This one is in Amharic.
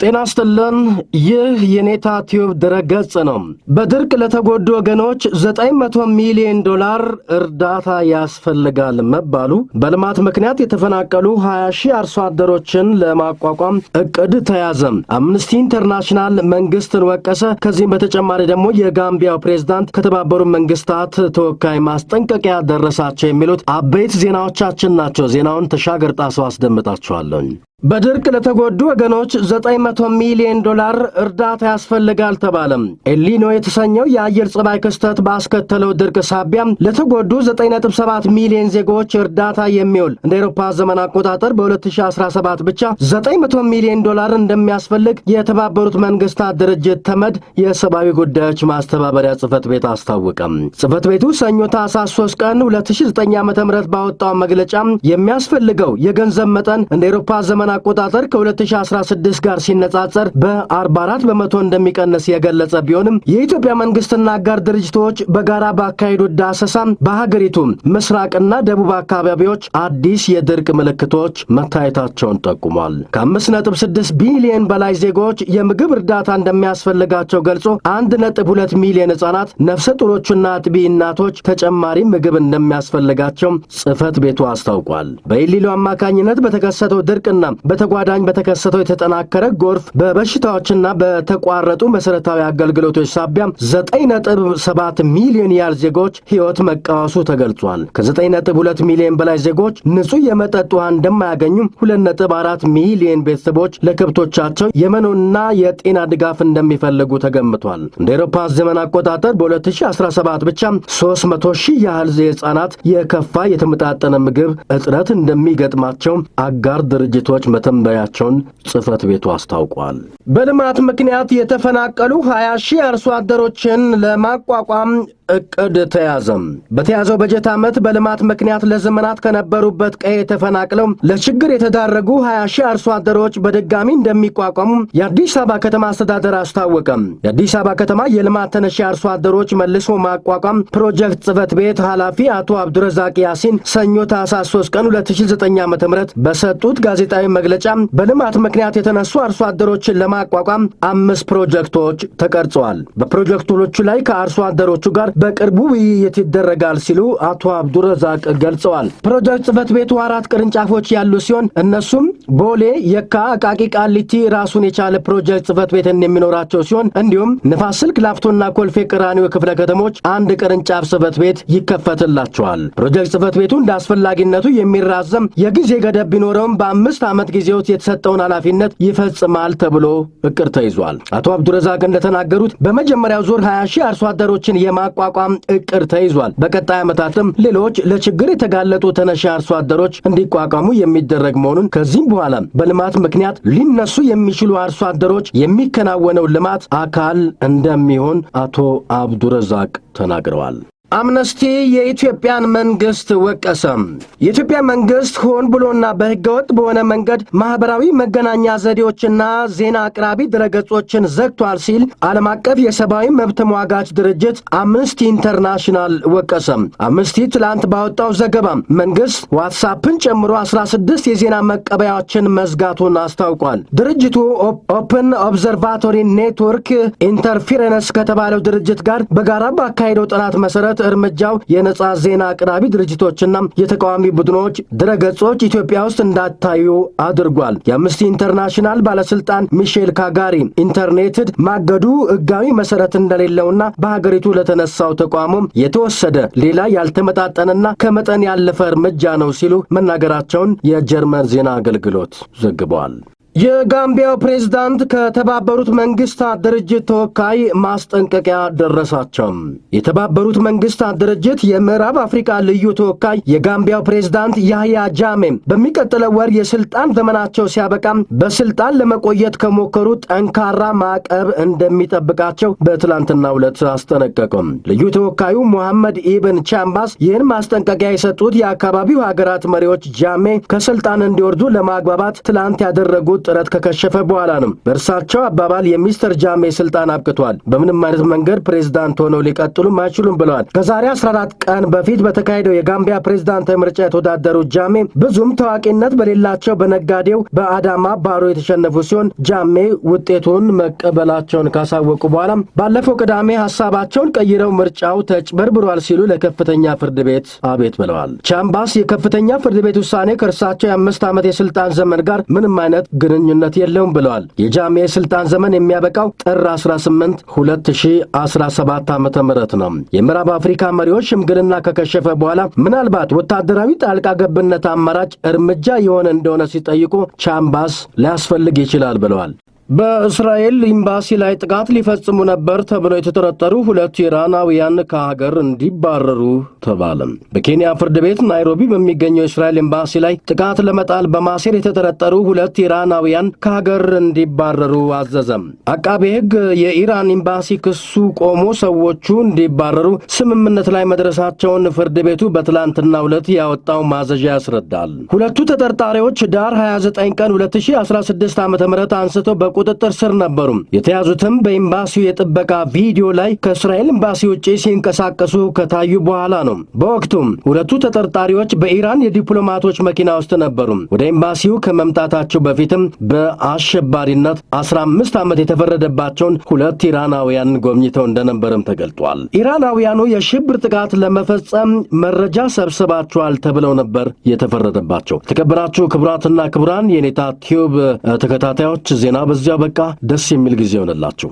ጤና ይስጥልን። ይህ የኔታ ቲዩብ ድረገጽ ነው። በድርቅ ለተጎዱ ወገኖች 900 ሚሊዮን ዶላር እርዳታ ያስፈልጋል መባሉ በልማት ምክንያት የተፈናቀሉ 20 ሺህ አርሶ አደሮችን ለማቋቋም እቅድ ተያዘ። አምነስቲ ኢንተርናሽናል መንግስትን ወቀሰ። ከዚህም በተጨማሪ ደግሞ የጋምቢያው ፕሬዝዳንት ከተባበሩት መንግስታት ተወካይ ማስጠንቀቂያ ደረሳቸው የሚሉት አበይት ዜናዎቻችን ናቸው። ዜናውን ተሻገር ጣሰው አስደምጣችኋለሁ። በድርቅ ለተጎዱ ወገኖች 900 ሚሊዮን ዶላር እርዳታ ያስፈልጋል ተባለም። ኤልኒኖ የተሰኘው የአየር ጸባይ ክስተት ባስከተለው ድርቅ ሳቢያ ለተጎዱ 9.7 ሚሊዮን ዜጎች እርዳታ የሚውል እንደ አውሮፓ ዘመን አቆጣጠር በ2017 ብቻ 900 ሚሊዮን ዶላር እንደሚያስፈልግ የተባበሩት መንግስታት ድርጅት ተመድ የሰብአዊ ጉዳዮች ማስተባበሪያ ጽህፈት ቤት አስታወቀም። ጽህፈት ቤቱ ሰኞ ታህሳስ 3 ቀን 2009 ዓ.ም ባወጣው መግለጫ የሚያስፈልገው የገንዘብ መጠን እንደ አውሮፓ ዘመን አቆጣጠር ከ2016 ጋር ሲነጻጸር በ44 በመቶ እንደሚቀንስ የገለጸ ቢሆንም የኢትዮጵያ መንግስትና አጋር ድርጅቶች በጋራ ባካሄዱት ዳሰሳ በሀገሪቱ ምስራቅና ደቡብ አካባቢዎች አዲስ የድርቅ ምልክቶች መታየታቸውን ጠቁሟል። ከ5.6 ቢሊዮን በላይ ዜጎች የምግብ እርዳታ እንደሚያስፈልጋቸው ገልጾ 1.2 ሚሊዮን ህጻናት፣ ነፍሰ ጡሮችና አጥቢ እናቶች ተጨማሪ ምግብ እንደሚያስፈልጋቸው ጽህፈት ቤቱ አስታውቋል። በኤልኒኖ አማካኝነት በተከሰተው ድርቅና በተጓዳኝ በተከሰተው የተጠናከረ ጎርፍ በበሽታዎችና በተቋረጡ መሰረታዊ አገልግሎቶች ሳቢያ 9.7 ሚሊዮን ያህል ዜጎች ህይወት መቃወሱ ተገልጿል። ከ9.2 ሚሊዮን በላይ ዜጎች ንጹህ የመጠጥ ውሃ እንደማያገኙ፣ 2.4 ሚሊዮን ቤተሰቦች ለከብቶቻቸው የመኖና የጤና ድጋፍ እንደሚፈልጉ ተገምቷል። እንደ አውሮፓ ዘመን አቆጣጠር በ2017 ብቻ 300 ሺህ ያህል ህጻናት የከፋ የተመጣጠነ ምግብ እጥረት እንደሚገጥማቸው አጋር ድርጅቶች መተንበያቸውን ጽህፈት ቤቱ አስታውቋል። በልማት ምክንያት የተፈናቀሉ 20 ሺህ አርሶ አደሮችን ለማቋቋም እቅድ ተያዘም። በተያዘው በጀት ዓመት በልማት ምክንያት ለዘመናት ከነበሩበት ቀዬ ተፈናቅለው ለችግር የተዳረጉ 20 ሺህ አርሶ አደሮች በድጋሚ እንደሚቋቋሙ የአዲስ አበባ ከተማ አስተዳደር አስታወቀም። የአዲስ አበባ ከተማ የልማት ተነሺ አርሶ አደሮች መልሶ ማቋቋም ፕሮጀክት ጽህፈት ቤት ኃላፊ አቶ አብዱረዛቅ ያሲን ሰኞ ታህሳስ 3 ቀን 2009 ዓ.ም በሰጡት ጋዜጣዊ መግለጫ በልማት ምክንያት የተነሱ አርሶ አደሮችን ለማቋቋም 5 ፕሮጀክቶች ተቀርጸዋል። በፕሮጀክቶቹ ላይ ከአርሶ አደሮቹ ጋር በቅርቡ ውይይት ይደረጋል ሲሉ አቶ አብዱረዛቅ ገልጸዋል። ፕሮጀክት ጽህፈት ቤቱ 4 ቅርንጫፎች ያሉ ሲሆን እነሱም ቦሌ፣ የካ፣ አቃቂ ቃሊቲ ራሱን የቻለ ፕሮጀክት ጽህፈት ቤት የሚኖራቸው ሲሆን እንዲሁም ንፋስ ስልክ ላፍቶና ኮልፌ ቀራኒዮ ክፍለ ከተሞች 1 ቅርንጫፍ ጽህፈት ቤት ይከፈትላቸዋል። ፕሮጀክት ጽህፈት ቤቱ እንደ አስፈላጊነቱ የሚራዘም የጊዜ ገደብ ቢኖረውም በ5 ዓመት ጊዜ ውስጥ የተሰጠውን ኃላፊነት ይፈጽማል ተብሎ እቅድ ተይዟል። አቶ አብዱረዛቅ እንደተናገሩት በመጀመሪያው ዙር 20 ሺህ አርሶ አደሮችን የማቋቋም እቅድ ተይዟል። በቀጣይ ዓመታትም ሌሎች ለችግር የተጋለጡ ተነሺ አርሶ አደሮች እንዲቋቋሙ የሚደረግ መሆኑን ከዚህም በኋላ በልማት ምክንያት ሊነሱ የሚችሉ አርሶ አደሮች የሚከናወነው ልማት አካል እንደሚሆን አቶ አብዱረዛቅ ተናግረዋል። አምነስቲ የኢትዮጵያን መንግስት ወቀሰ። የኢትዮጵያ መንግስት ሆን ብሎና በህገወጥ በሆነ መንገድ ማህበራዊ መገናኛ ዘዴዎችና ዜና አቅራቢ ድረገጾችን ዘግቷል ሲል ዓለም አቀፍ የሰብአዊ መብት ተሟጋች ድርጅት አምነስቲ ኢንተርናሽናል ወቀሰ። አምነስቲ ትላንት ባወጣው ዘገባ መንግስት ዋትስአፕን ጨምሮ 16 የዜና መቀበያዎችን መዝጋቱን አስታውቋል። ድርጅቱ ኦፕን ኦብዘርቫቶሪ ኔትወርክ ኢንተርፌረንስ ከተባለው ድርጅት ጋር በጋራ ባካሄደው ጥናት መሰረት እርምጃው የነጻ ዜና አቅራቢ ድርጅቶችና የተቃዋሚ ቡድኖች ድረገጾች ኢትዮጵያ ውስጥ እንዳታዩ አድርጓል። የአምነስቲ ኢንተርናሽናል ባለስልጣን ሚሼል ካጋሪ ኢንተርኔትድ ማገዱ ህጋዊ መሰረት እንደሌለውና በሀገሪቱ ለተነሳው ተቋሙም የተወሰደ ሌላ ያልተመጣጠነና ከመጠን ያለፈ እርምጃ ነው ሲሉ መናገራቸውን የጀርመን ዜና አገልግሎት ዘግቧል። የጋምቢያው ፕሬዝዳንት ከተባበሩት መንግስታት ድርጅት ተወካይ ማስጠንቀቂያ ደረሳቸው። የተባበሩት መንግስታት ድርጅት የምዕራብ አፍሪካ ልዩ ተወካይ የጋምቢያው ፕሬዝዳንት ያህያ ጃሜ በሚቀጥለው ወር የስልጣን ዘመናቸው ሲያበቃም በስልጣን ለመቆየት ከሞከሩ ጠንካራ ማዕቀብ እንደሚጠብቃቸው በትላንትናው ዕለት አስጠነቀቁም። ልዩ ተወካዩ ሙሐመድ ኢብን ቻምባስ ይህን ማስጠንቀቂያ የሰጡት የአካባቢው ሀገራት መሪዎች ጃሜ ከስልጣን እንዲወርዱ ለማግባባት ትላንት ያደረጉት ጥረት ከከሸፈ በኋላ ነው። በእርሳቸው አባባል የሚስተር ጃሜ ስልጣን አብቅቷል፣ በምንም አይነት መንገድ ፕሬዝዳንት ሆነው ሊቀጥሉም አይችሉም ብለዋል። ከዛሬ 14 ቀን በፊት በተካሄደው የጋምቢያ ፕሬዝዳንታዊ ምርጫ የተወዳደሩት ጃሜ ብዙም ታዋቂነት በሌላቸው በነጋዴው በአዳማ ባሮ የተሸነፉ ሲሆን ጃሜ ውጤቱን መቀበላቸውን ካሳወቁ በኋላ ባለፈው ቅዳሜ ሐሳባቸውን ቀይረው ምርጫው ተጭበርብሯል ሲሉ ለከፍተኛ ፍርድ ቤት አቤት ብለዋል። ቻምባስ የከፍተኛ ፍርድ ቤት ውሳኔ ከእርሳቸው የ5 ዓመት የስልጣን ዘመን ጋር ምንም አይነት ግንኙነት የለውም ብለዋል። የጃሜ የስልጣን ዘመን የሚያበቃው ጥር 18 2017 ዓ.ም ነው። የምዕራብ አፍሪካ መሪዎች ሽምግልና ከከሸፈ በኋላ ምናልባት ወታደራዊ ጣልቃ ገብነት አማራጭ እርምጃ የሆነ እንደሆነ ሲጠይቁ ቻምባስ ሊያስፈልግ ይችላል ብለዋል። በእስራኤል ኤምባሲ ላይ ጥቃት ሊፈጽሙ ነበር ተብለው የተጠረጠሩ 2 ኢራናውያን ከሀገር እንዲባረሩ ተባለ። በኬንያ ፍርድ ቤት ናይሮቢ በሚገኘው የእስራኤል ኤምባሲ ላይ ጥቃት ለመጣል በማሴር የተጠረጠሩ 2 ኢራናውያን ከሀገር እንዲባረሩ አዘዘም። አቃቤ ሕግ የኢራን ኤምባሲ ክሱ ቆሞ ሰዎቹ እንዲባረሩ ስምምነት ላይ መድረሳቸውን ፍርድ ቤቱ በትላንትናው ዕለት ያወጣው ማዘዣ ያስረዳል። 2ቱ ተጠርጣሪዎች ዳር 29 ቀን 2016 ዓ.ም አንስቶ ቁጥጥር ስር ነበሩ። የተያዙትም በኤምባሲው የጥበቃ ቪዲዮ ላይ ከእስራኤል ኤምባሲ ውጪ ሲንቀሳቀሱ ከታዩ በኋላ ነው። በወቅቱም 2ቱ ተጠርጣሪዎች በኢራን የዲፕሎማቶች መኪና ውስጥ ነበሩ። ወደ ኤምባሲው ከመምጣታቸው በፊትም በአሸባሪነት 15 ዓመት የተፈረደባቸውን 2 ኢራናውያን ጎብኝተው እንደነበረም ተገልጧል። ኢራናውያኑ የሽብር ጥቃት ለመፈጸም መረጃ ሰብስባቸዋል ተብለው ነበር የተፈረደባቸው። የተከበራችሁ ክቡራትና ክቡራን የኔታ ቲዩብ ተከታታዮች ዜና በዚያ በቃ። ደስ የሚል ጊዜ ይሆንላችሁ።